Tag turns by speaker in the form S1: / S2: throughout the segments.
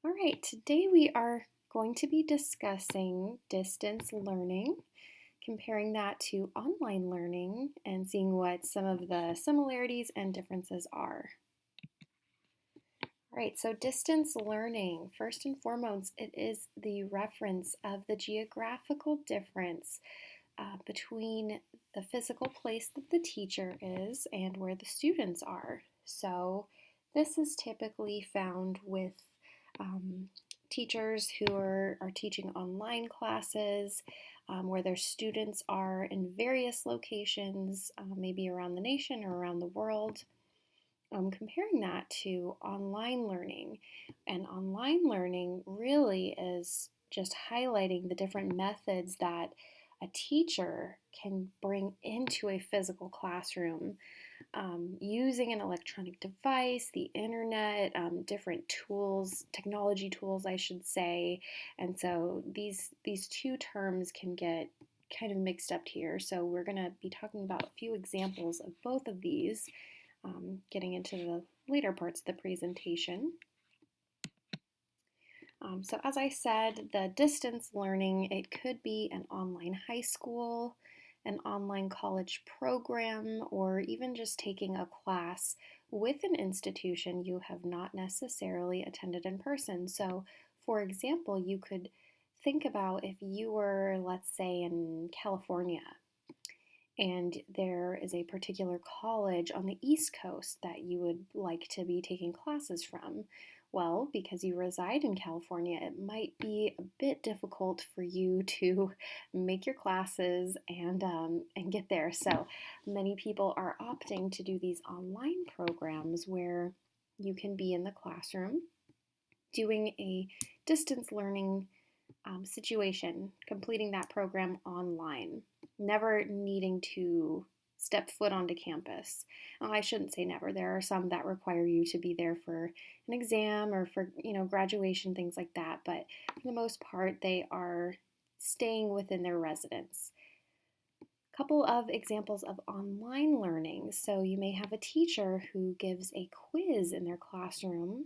S1: All right, today we are going to be discussing distance learning, comparing that to online learning, and seeing what some of the similarities and differences are. All right, so distance learning, first and foremost, it is the reference of the geographical difference between the physical place that the teacher is and where the students are. So this is typically found with um, teachers who are teaching online classes where their students are in various locations, maybe around the nation or around the world. Comparing that to online learning, and online learning really is just highlighting the different methods that a teacher can bring into a physical classroom using an electronic device, the internet, different tools, technology tools, I should say. And so these two terms can get kind of mixed up here. So we're going to be talking about a few examples of both of these, getting into the later parts of the presentation. So as I said, the distance learning, it could be an online high school, an online college program, or even just taking a class with an institution you have not necessarily attended in person. So for example, you could think about if you were, let's say, in California and there is a particular college on the East Coast that you would like to be taking classes from. Well, because you reside in California, it might be a bit difficult for you to make your classes and get there. So many people are opting to do these online programs where you can be in the classroom doing a distance learning situation, completing that program online, never needing to step foot onto campus. I shouldn't say never. There are some that require you to be there for an exam or for graduation, things like that. But for the most part, they are staying within their residence. A couple of examples of online learning. So you may have a teacher who gives a quiz in their classroom,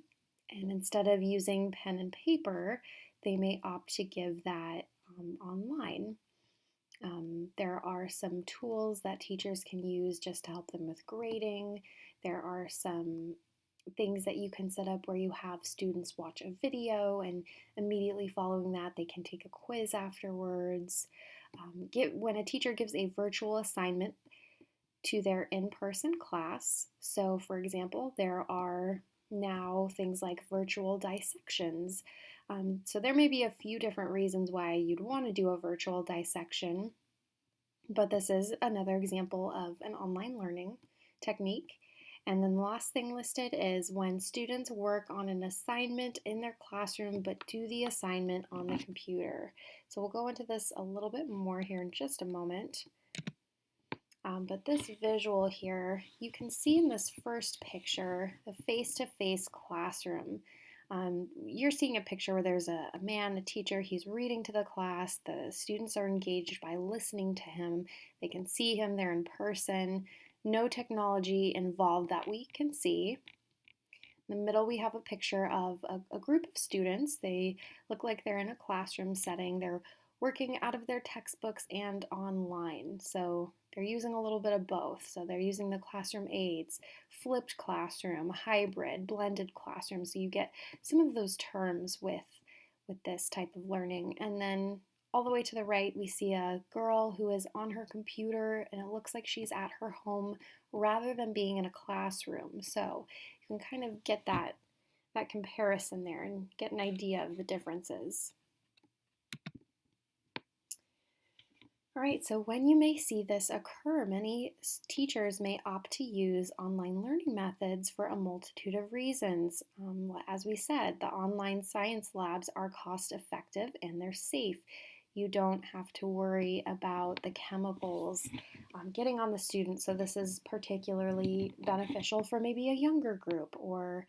S1: and instead of using pen and paper, they may opt to give that online. There are some tools that teachers can use just to help them with grading. There are some things that you can set up where you have students watch a video and immediately following that they can take a quiz afterwards. When a teacher gives a virtual assignment to their in-person class, so for example, there are now things like virtual dissections. So there may be a few different reasons why you'd want to do a virtual dissection, but this is another example of an online learning technique. And then the last thing listed is when students work on an assignment in their classroom but do the assignment on the computer. So we'll go into this a little bit more here in just a moment. But this visual here, you can see in this first picture, the face-to-face classroom. You're seeing a picture where there's a man, a teacher, he's reading to the class. The students are engaged by listening to him. They can see him, they're in person. No technology involved that we can see. In the middle, we have a picture of a group of students. They look like they're in a classroom setting. They're working out of their textbooks and online. So they're using a little bit of both. So they're using the classroom aids, flipped classroom, hybrid, blended classroom. So you get some of those terms with this type of learning. And then all the way to the right, we see a girl who is on her computer and it looks like she's at her home rather than being in a classroom. So you can kind of get that comparison there and get an idea of the differences. All right, so when you may see this occur, many teachers may opt to use online learning methods for a multitude of reasons. As we said, the online science labs are cost effective and they're safe. You don't have to worry about the chemicals getting on the students, so this is particularly beneficial for maybe a younger group or,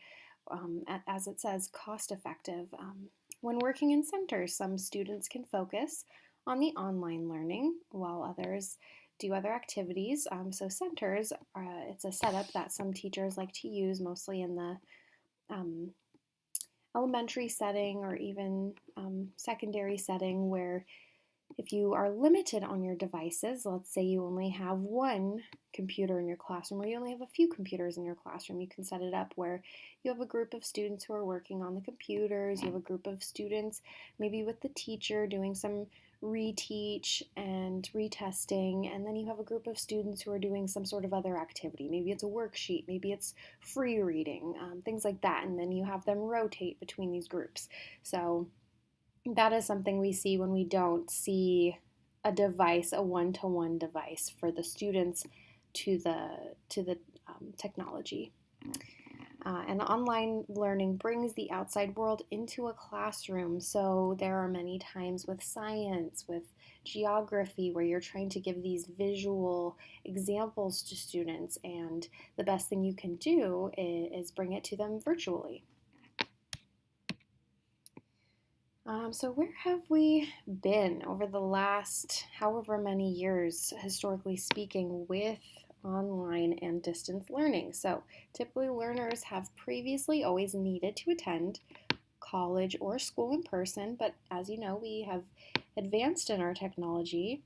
S1: as it says, cost effective. When working in centers, some students can focus on the online learning while others do other activities. So centers, it's a setup that some teachers like to use mostly in the elementary setting or even secondary setting where if you are limited on your devices, let's say you only have one computer in your classroom or you only have a few computers in your classroom, you can set it up where you have a group of students who are working on the computers, you have a group of students maybe with the teacher doing some reteach and retesting, and then you have a group of students who are doing some sort of other activity. Maybe it's a worksheet, maybe it's free reading, things like that, and then you have them rotate between these groups. So that is something we see when we don't see a device, a one-to-one device for the students to the technology. And online learning brings the outside world into a classroom. So there are many times with science, with geography, where you're trying to give these visual examples to students, and the best thing you can do is bring it to them virtually. So where have we been over the last however many years, historically speaking, with online and distance learning? So typically learners have previously always needed to attend college or school in person, but as you know, we have advanced in our technology.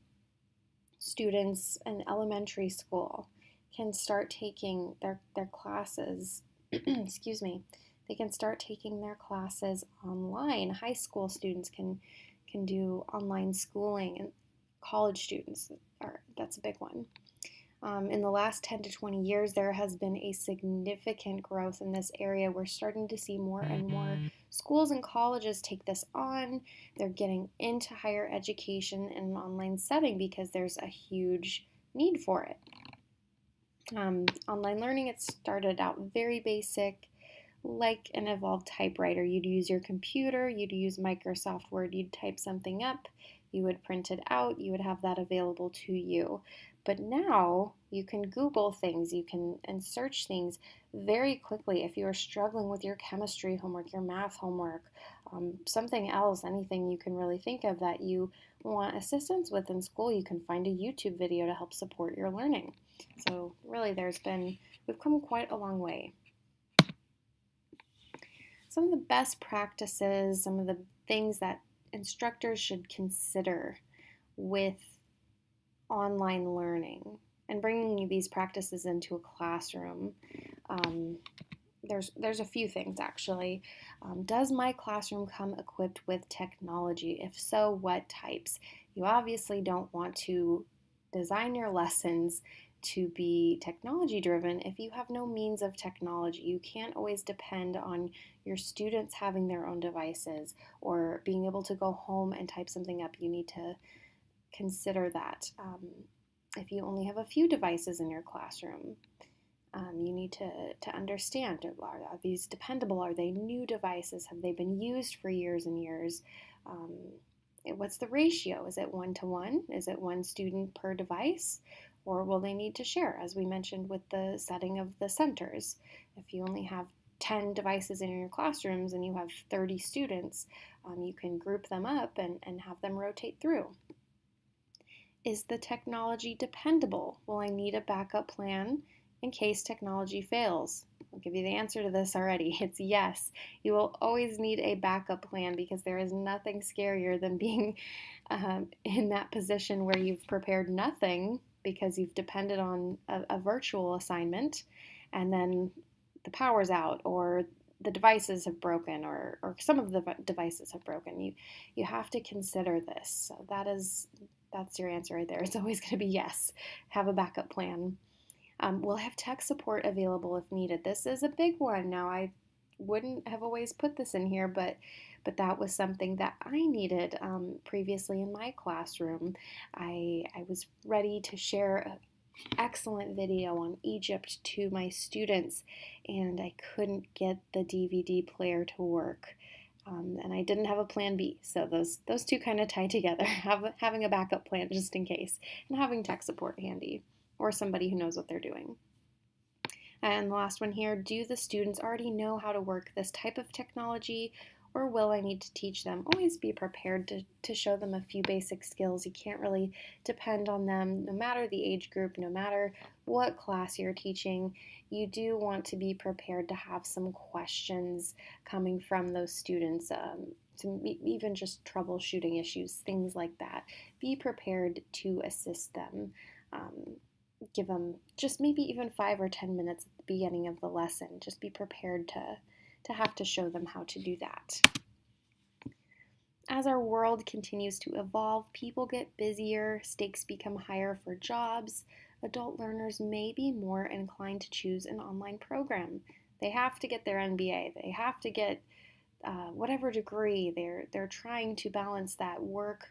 S1: Students in elementary school can start taking their classes, excuse me, they can start taking their classes online. High school students can do online schooling, and college students that's a big one. In the last 10 to 20 years, there has been a significant growth in this area. We're starting to see more and more schools and colleges take this on. They're getting into higher education in an online setting because there's a huge need for it. Online learning, it started out very basic, like an evolved typewriter. You'd use your computer, you'd use Microsoft Word, you'd type something up, you would print it out, you would have that available to you. But now you can Google things, you can and search things very quickly. If you are struggling with your chemistry homework, your math homework, something else, anything you can really think of that you want assistance with in school, you can find a YouTube video to help support your learning. So really we've come quite a long way. Some of the best practices, some of the things that instructors should consider with online learning and bringing these practices into a classroom. There's a few things actually. Does my classroom come equipped with technology? If so, what types? You obviously don't want to design your lessons to be technology driven if you have no means of technology. You can't always depend on your students having their own devices or being able to go home and type something up. You need to consider that. If you only have a few devices in your classroom, you need to understand, are these dependable? Are they new devices? Have they been used for years and years? What's the ratio? Is it 1-to-1? Is it one student per device? Or will they need to share, as we mentioned with the setting of the centers? If you only have 10 devices in your classrooms and you have 30 students, you can group them up and have them rotate through. Is the technology dependable? Will I need a backup plan in case technology fails? I'll give you the answer to this already. It's yes. You will always need a backup plan because there is nothing scarier than being in that position where you've prepared nothing because you've depended on a virtual assignment and then the power's out or the devices have broken or some of the devices have broken. You have to consider this. So that's your answer right there. It's always going to be yes. Have a backup plan. We'll have tech support available if needed. This is a big one. Now, I wouldn't have always put this in here, but that was something that I needed previously in my classroom. I was ready to share an excellent video on Egypt to my students, and I couldn't get the DVD player to work. And I didn't have a plan B, so those two kind of tie together, having a backup plan just in case, and having tech support handy, or somebody who knows what they're doing. And the last one here, do the students already know how to work this type of technology, or will I need to teach them? Always be prepared to show them a few basic skills. You can't really depend on them, no matter the age group, no matter what class you're teaching, you do want to be prepared to have some questions coming from those students, even just troubleshooting issues, things like that. Be prepared to assist them. Um, Give them just maybe even 5 or 10 minutes at the beginning of the lesson. Just be prepared to have to show them how to do that. As our world continues to evolve, people get busier, stakes become higher for jobs. Adult learners may be more inclined to choose an online program. They have to get their MBA. They have to get whatever degree. They're trying to balance that work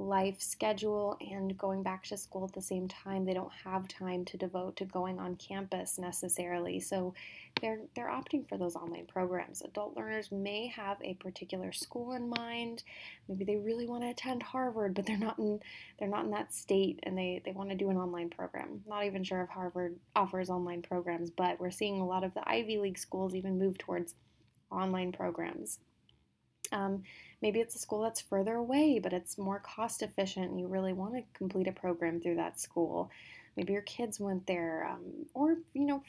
S1: life schedule and going back to school at the same time. They don't have time to devote to going on campus necessarily. So they're opting for those online programs. Adult learners may have a particular school in mind. Maybe they really want to attend Harvard, but they're not in that state and they want to do an online program. Not even sure if Harvard offers online programs, but we're seeing a lot of the Ivy League schools even move towards online programs. Um, Maybe it's a school that's further away, but it's more cost efficient and you really want to complete a program through that school. Maybe your kids went there, or,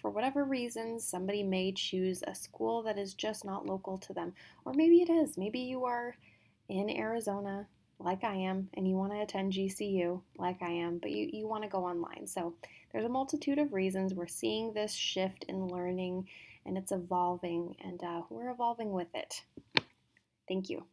S1: for whatever reasons, somebody may choose a school that is just not local to them. Or maybe it is. Maybe you are in Arizona, like I am, and you want to attend GCU, like I am, but you want to go online. So there's a multitude of reasons. We're seeing this shift in learning, and it's evolving, and we're evolving with it. Thank you.